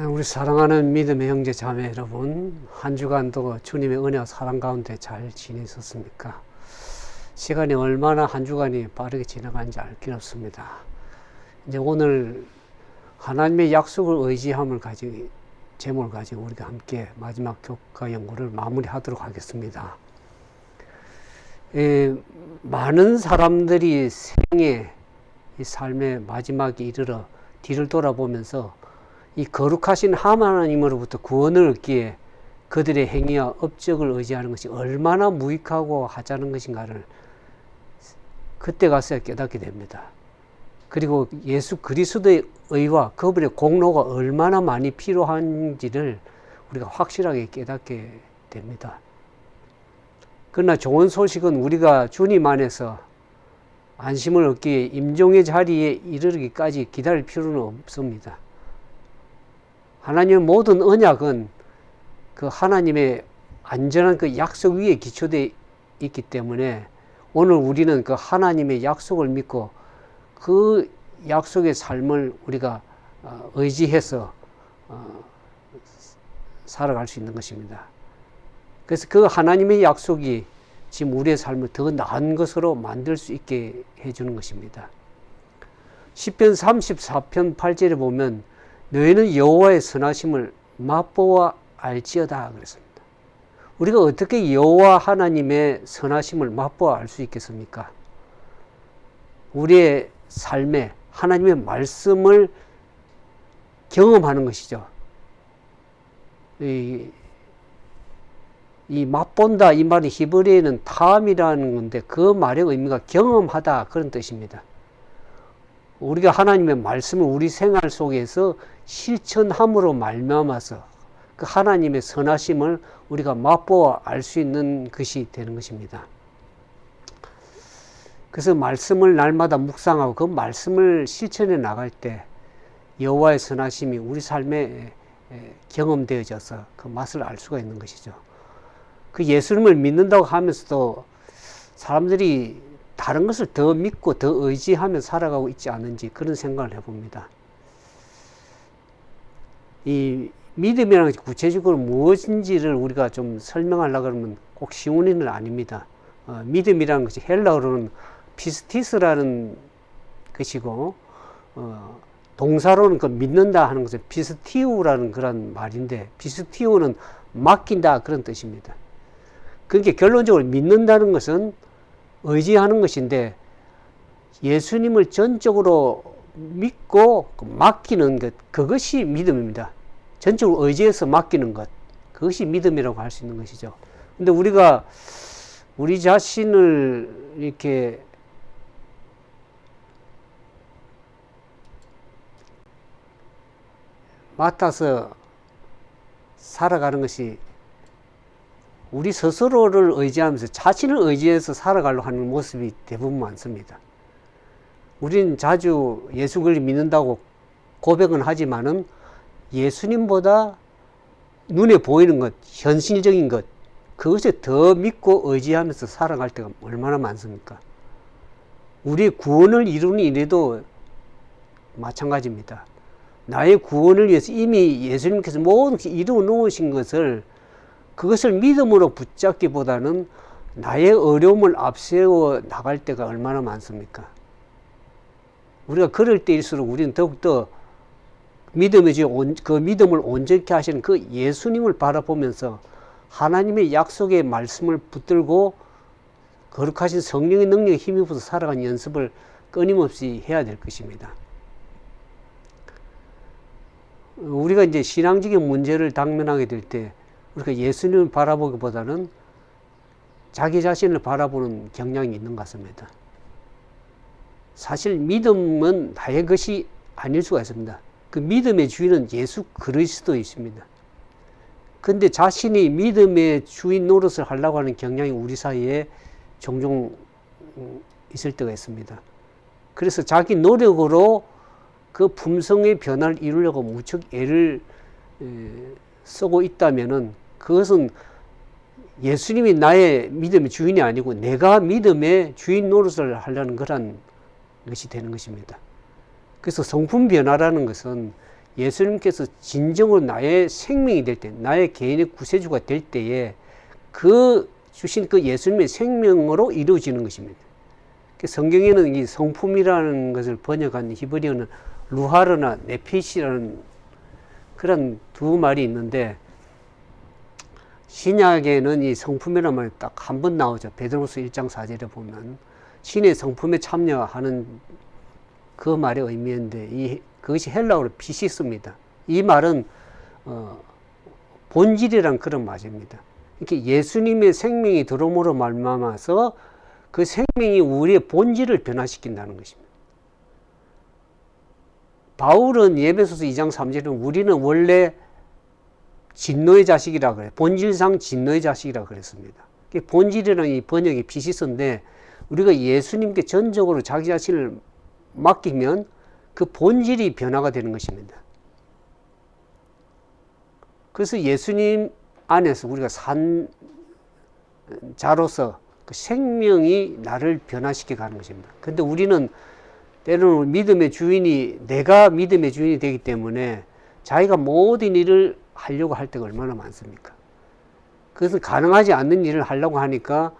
우리 사랑하는 믿음의 형제 자매 여러분, 한 주간도 주님의 은혜와 사랑 가운데 잘 지내셨습니까? 시간이 얼마나 한 주간이 빠르게 지나간지 알 길 없습니다. 이제 오늘 하나님의 약속을 의지함을 가지고 제목을 가지고 우리가 함께 마지막 교과 연구를 마무리하도록 하겠습니다. 많은 사람들이 생애 이 삶의 마지막에 이르러 뒤를 돌아보면서 이 거룩하신 하나님으로부터 구원을 얻기에 그들의 행위와 업적을 의지하는 것이 얼마나 무익하고 하찮은 것인가를 그때 가서야 깨닫게 됩니다. 그리고 예수 그리스도의 의와 그분의 공로가 얼마나 많이 필요한지를 우리가 확실하게 깨닫게 됩니다. 그러나 좋은 소식은 우리가 주님 안에서 안심을 얻기에 임종의 자리에 이르기까지 기다릴 필요는 없습니다. 하나님의 모든 언약은 그 하나님의 안전한 그 약속 위에 기초되어 있기 때문에 오늘 우리는 그 하나님의 약속을 믿고 그 약속의 삶을 우리가 의지해서 살아갈 수 있는 것입니다. 그래서 그 하나님의 약속이 지금 우리의 삶을 더 나은 것으로 만들 수 있게 해주는 것입니다. 시편 34편 8절에 보면 너희는 여호와의 선하심을 맛보아 알지어다 그랬습니다. 우리가 어떻게 여호와 하나님의 선하심을 맛보아 알 수 있겠습니까? 우리의 삶에 하나님의 말씀을 경험하는 것이죠. 이 맛본다 이 말이 히브리어는 탐이라는 건데 그 말의 의미가 경험하다 그런 뜻입니다. 우리가 하나님의 말씀을 우리 생활 속에서 실천함으로 말미암아서 그 하나님의 선하심을 우리가 맛보아 알 수 있는 것이 되는 것입니다. 그래서 말씀을 날마다 묵상하고 그 말씀을 실천해 나갈 때 여호와의 선하심이 우리 삶에 경험되어져서 그 맛을 알 수가 있는 것이죠. 그 예수님을 믿는다고 하면서도 사람들이 다른 것을 더 믿고 더 의지하며 살아가고 있지 않은지 그런 생각을 해봅니다. 이 믿음이라는 것이 구체적으로 무엇인지를 우리가 좀 설명하려고 하면 꼭 쉬운 일은 아닙니다. 믿음이라는 것이 헬라어로는 피스티스라는 것이고 동사로는 그 믿는다 하는 것은 피스티우라는 그런 말인데 피스티우는 맡긴다 그런 뜻입니다. 그러니까 결론적으로 믿는다는 것은 의지하는 것인데 예수님을 전적으로 믿고 맡기는 것, 그것이 믿음입니다. 전적으로 의지해서 맡기는 것, 그것이 믿음이라고 할 수 있는 것이죠. 근데 우리가 우리 자신을 이렇게 맡아서 살아가는 것이 우리 스스로를 의지하면서 자신을 의지해서 살아가려고 하는 모습이 대부분 많습니다. 우리는 자주 예수 그리스도를 믿는다고 고백은 하지만은 예수님보다 눈에 보이는 것, 현실적인 것, 그것에 더 믿고 의지하면서 살아갈 때가 얼마나 많습니까? 우리의 구원을 이루는 일에도 마찬가지입니다. 나의 구원을 위해서 이미 예수님께서 모든 것을 이루어 놓으신 것을 그것을 믿음으로 붙잡기보다는 나의 어려움을 앞세워 나갈 때가 얼마나 많습니까? 우리가 그럴 때일수록 우리는 더욱더 그 믿음을 온전히 하시는 그 예수님을 바라보면서 하나님의 약속의 말씀을 붙들고 거룩하신 성령의 능력에 힘입어서 살아가는 연습을 끊임없이 해야 될 것입니다. 우리가 이제 신앙적인 문제를 당면하게 될 때 우리가 예수님을 바라보기보다는 자기 자신을 바라보는 경향이 있는 것 같습니다. 사실 믿음은 나의 것이 아닐 수가 있습니다. 그 믿음의 주인은 예수 그리스도이십니다. 그런데 자신이 믿음의 주인 노릇을 하려고 하는 경향이 우리 사이에 종종 있을 때가 있습니다. 그래서 자기 노력으로 그 품성의 변화를 이루려고 무척 애를 쓰고 있다면은 그것은 예수님이 나의 믿음의 주인이 아니고 내가 믿음의 주인 노릇을 하려는 그런 것이 되는 것입니다. 그래서 성품 변화라는 것은 예수님께서 진정으로 나의 생명이 될 때, 나의 개인의 구세주가 될 때에 그 주신 그 예수님의 생명으로 이루어지는 것입니다. 성경에는 이 성품이라는 것을 번역한 히브리어는 루하르나 네핏이라는 그런 두 말이 있는데, 신약에는 이 성품이라는 말이 딱 한 번 나오죠. 베드로후서 1장 4절에 보면 신의 성품에 참여하는 그 말의 의미인데, 그것이 헬라어로 피시스입니다. 이 말은 본질이란 그런 말입니다. 이렇게 예수님의 생명이 들어옴으로 말미암아서 그 생명이 우리의 본질을 변화시킨다는 것입니다. 바울은 에베소서 2장 3절에 우리는 원래 진노의 자식이라 그래요. 본질상 진노의 자식이라 그랬습니다. 본질이라는 이 번역이 피시스인데, 우리가 예수님께 전적으로 자기 자신을 맡기면 그 본질이 변화가 되는 것입니다. 그래서 예수님 안에서 우리가 산 자로서 그 생명이 나를 변화시켜 가는 것입니다. 근데 우리는 때로는 믿음의 주인이, 내가 믿음의 주인이 되기 때문에 자기가 모든 일을 하려고 할 때가 얼마나 많습니까? 그것은 가능하지 않는 일을 하려고 하니까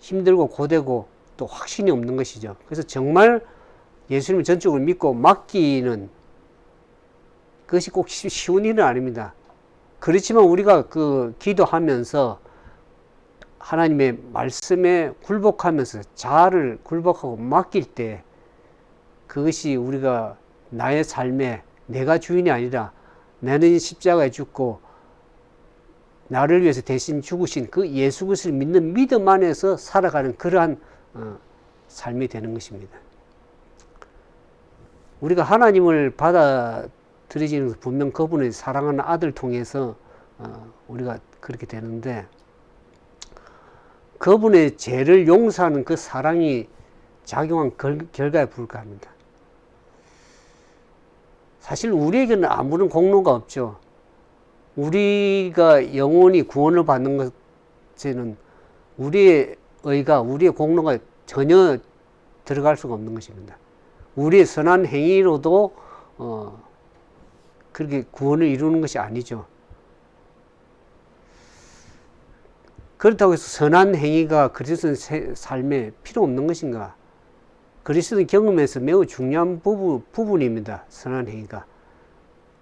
힘들고 고되고 또 확신이 없는 것이죠. 그래서 정말 예수님을 전적으로 믿고 맡기는 그것이 꼭 쉬운 일은 아닙니다. 그렇지만 우리가 그 기도하면서 하나님의 말씀에 굴복하면서 자아를 굴복하고 맡길 때, 그것이 우리가 나의 삶에 내가 주인이 아니라 나는 십자가에 죽고 나를 위해서 대신 죽으신 그 예수 그리스도를 믿는 믿음 안에서 살아가는 그러한 삶이 되는 것입니다. 우리가 하나님을 받아들이지는 것은 분명 그분의 사랑하는 아들 통해서 우리가 그렇게 되는데, 그분의 죄를 용서하는 그 사랑이 작용한 결과에 불과합니다. 사실 우리에게는 아무런 공로가 없죠. 우리가 영원히 구원을 받는 것에는 우리의 의가, 우리의 공로가 전혀 들어갈 수가 없는 것입니다. 우리의 선한 행위로도 그렇게 구원을 이루는 것이 아니죠. 그렇다고 해서 선한 행위가 그리스도의 삶에 필요 없는 것인가? 그리스도의 경험에서 매우 중요한 부분입니다. 선한 행위가.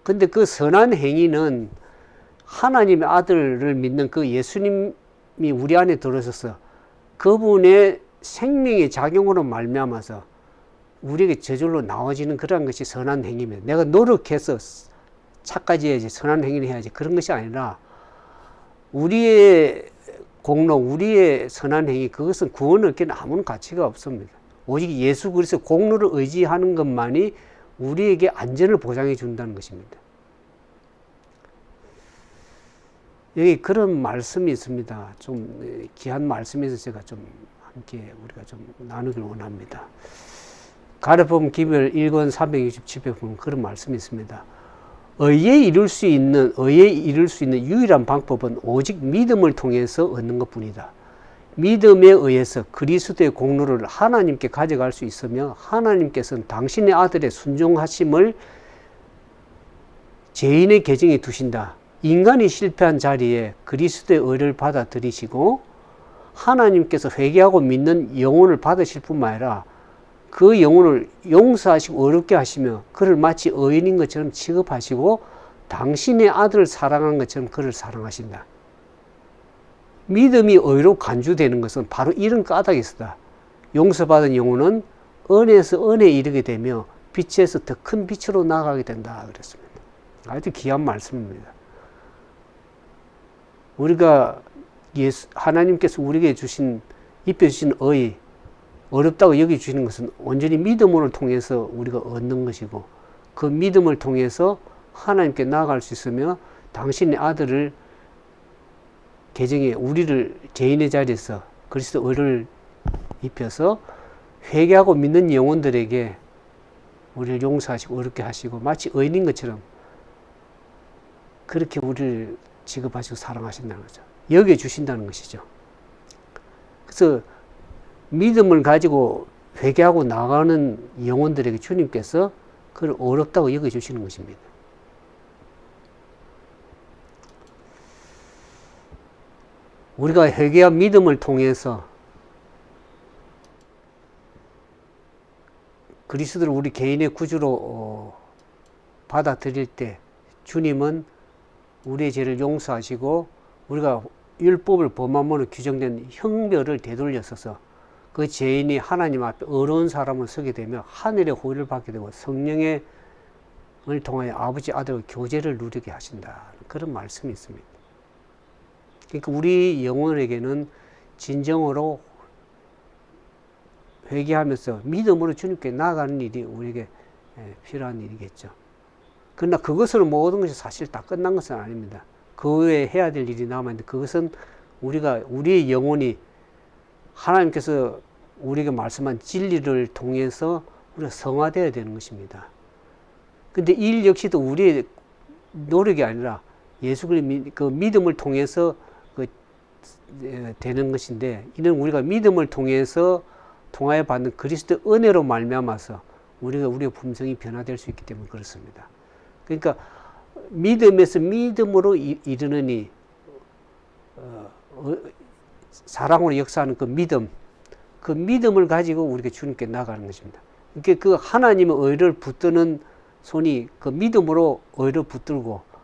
근데 그 선한 행위는 하나님의 아들을 믿는 그 예수님이 우리 안에 들어서서 그분의 생명의 작용으로 말미암아서 우리에게 저절로 나와지는 그런 것이 선한 행위입니다. 내가 노력해서 착까지 해야지, 선한 행위를 해야지, 그런 것이 아니라 우리의 공로, 우리의 선한 행위, 그것은 구원을 얻기에는 아무런 가치가 없습니다. 오직 예수 그리스도 공로를 의지하는 것만이 우리에게 안전을 보장해 준다는 것입니다. 여기 그런 말씀이 있습니다. 좀 귀한 말씀에서 제가 좀 함께 우리가 좀 나누길 원합니다. 가르폰 기별 1권 367배 보면 그런 말씀이 있습니다. 의에 이룰 수 있는 유일한 방법은 오직 믿음을 통해서 얻는 것뿐이다. 믿음에 의해서 그리스도의 공로를 하나님께 가져갈 수 있으며, 하나님께서는 당신의 아들의 순종하심을 죄인의 계정에 두신다. 인간이 실패한 자리에 그리스도의 의를 받아들이시고 하나님께서 회개하고 믿는 영혼을 받으실 뿐만 아니라 그 영혼을 용서하시고 어렵게 하시며 그를 마치 의인인 것처럼 취급하시고 당신의 아들을 사랑하는 것처럼 그를 사랑하신다. 믿음이 의로 간주되는 것은 바로 이런 까닭에서다. 용서받은 영혼은 은혜에서 은혜에 이르게 되며 빛에서 더 큰 빛으로 나아가게 된다 그랬습니다. 아주 귀한 말씀입니다. 우리가 하나님께서 우리에게 입혀주신 의, 어렵다고 여겨주시는 것은 온전히 믿음을 통해서 우리가 얻는 것이고, 그 믿음을 통해서 하나님께 나아갈 수 있으며 당신의 아들을 계정에 우리를 죄인의 자리에서 그리스도 의를 입혀서 회개하고 믿는 영혼들에게 우리를 용서하시고 어렵게 하시고 마치 의인인 것처럼 그렇게 우리를 취급하시고 사랑하신다는 거죠. 여겨주신다는 것이죠. 그래서 믿음을 가지고 회개하고 나가는 영혼들에게 주님께서 그걸 어렵다고 여겨주시는 것입니다. 우리가 회개와 믿음을 통해서 그리스도를 우리 개인의 구주로 받아들일 때 주님은 우리의 죄를 용서하시고 우리가 율법을 범함으로 규정된 형벌을 되돌렸어서 그 죄인이 하나님 앞에 어려운 사람을 서게 되며 하늘의 호의를 받게 되고 성령을 통하여 아버지 아들과 교제를 누리게 하신다. 그런 말씀이 있습니다. 그러니까 우리 영혼에게는 진정으로 회개하면서 믿음으로 주님께 나아가는 일이 우리에게 필요한 일이겠죠. 그러나 그것으로 모든 것이 사실 다 끝난 것은 아닙니다. 그 외에 해야 될 일이 남아있는데 그것은 우리의 영혼이 하나님께서 우리에게 말씀한 진리를 통해서 우리가 성화되어야 되는 것입니다. 근데 이 일 역시도 우리의 노력이 아니라 예수 그리스도의 그 믿음을 통해서 되는 것인데, 이는 우리가 믿음을 통해서 통하여 받는 그리스도 은혜로 말미암아서 우리가 우리의 품성이 변화될 수 있기 때문에 그렇습니다. 그러니까 믿음에서 믿음으로 이르느니 사랑으로 역사하는 그 믿음을 가지고 우리가 주님께 나가는 것입니다. 그러니까 그 하나님의 의를 붙드는 손이 그 믿음으로 의를 붙들고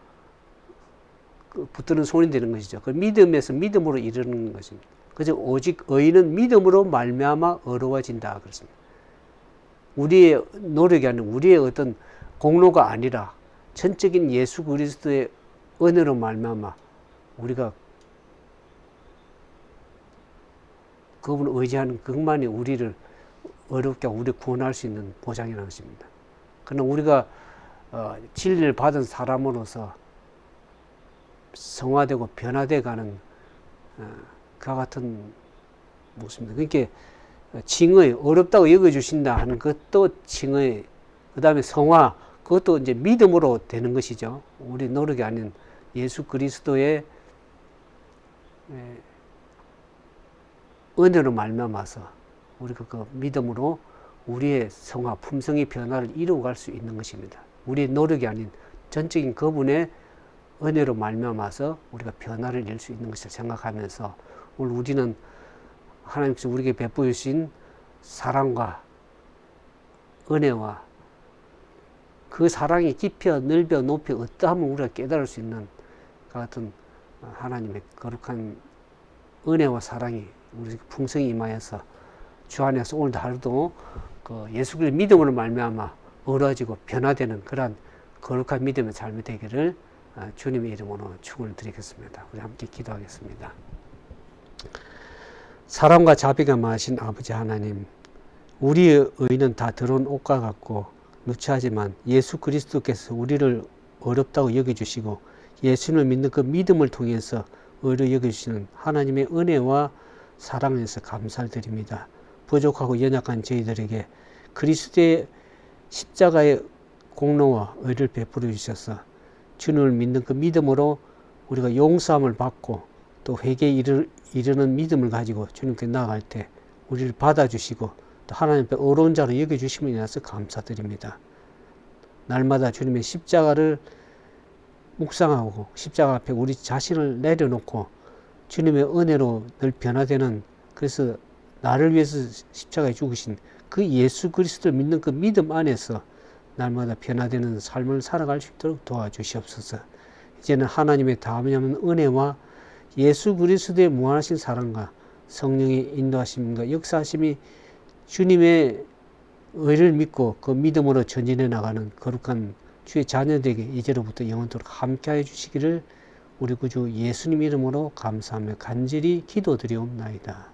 붙드는 손이 되는 것이죠. 그 믿음에서 믿음으로 이르는 것입니다. 그래서 오직 의는 믿음으로 말미암아 의로워진다 그렇습니다. 우리의 노력이 아닌 우리의 어떤 공로가 아니라 전적인 예수 그리스도의 은혜로 말미암아 우리가 그분을 의지하는 그것만이 우리를 어렵게 하고 우리를 구원할 수 있는 보장이라는 것입니다. 그러나 우리가 진리를 받은 사람으로서 성화되고 변화되어 가는 그와 같은 모습입니다. 그러니까 칭의, 어렵다고 여겨주신다 하는 것도 칭의, 그 다음에 성화, 그것도 이제 믿음으로 되는 것이죠. 우리 노력이 아닌 예수 그리스도의 은혜로 말미암아서 우리가 그 믿음으로 우리의 성화, 품성의 변화를 이루어갈 수 있는 것입니다. 우리의 노력이 아닌 전적인 그분의 은혜로 말미암아서 우리가 변화를 낼 수 있는 것을 생각하면서 오늘 우리는 하나님께서 우리에게 베풀어 주신 사랑과 은혜와 그 사랑이 깊여 넓여 높여 어떠하면 우리가 깨달을 수 있는 그 같은 하나님의 거룩한 은혜와 사랑이 우리 풍성히 임하여서 주 안에서 오늘도 하루도 그 예수 그리스도 믿음으로 말미암아 어려워지고 변화되는 그러한 거룩한 믿음의 삶이 되기를 주님의 이름으로 축원을 드리겠습니다. 우리 함께 기도하겠습니다. 사랑과 자비가 많으신 아버지 하나님, 우리의 의는 다 더러운 옷과 같고 누추하지만 예수 그리스도께서 우리를 어렵다고 여겨주시고 예수님을 믿는 그 믿음을 통해서 의로 여겨주시는 하나님의 은혜와 사랑에서 감사를 드립니다. 부족하고 연약한 저희들에게 그리스도의 십자가의 공로와 의를 베풀어 주셔서 주님을 믿는 그 믿음으로 우리가 용서함을 받고 또 회개에 이르는 믿음을 가지고 주님께 나아갈 때 우리를 받아주시고 또 하나님 앞에 어려운 자로 여겨주심을 인해서 감사드립니다. 날마다 주님의 십자가를 묵상하고 십자가 앞에 우리 자신을 내려놓고 주님의 은혜로 늘 변화되는, 그래서 나를 위해서 십자가에 죽으신 그 예수 그리스도를 믿는 그 믿음 안에서 날마다 변화되는 삶을 살아갈 수 있도록 도와주시옵소서. 이제는 하나님의 다음에 없는 은혜와 예수 그리스도의 무한하신 사랑과 성령의 인도하심과 역사하심이 주님의 의를 믿고 그 믿음으로 전진해 나가는 거룩한 주의 자녀들에게 이제로부터 영원토록 함께하여 주시기를 우리 구주 예수님 이름으로 감사하며 간절히 기도드리옵나이다.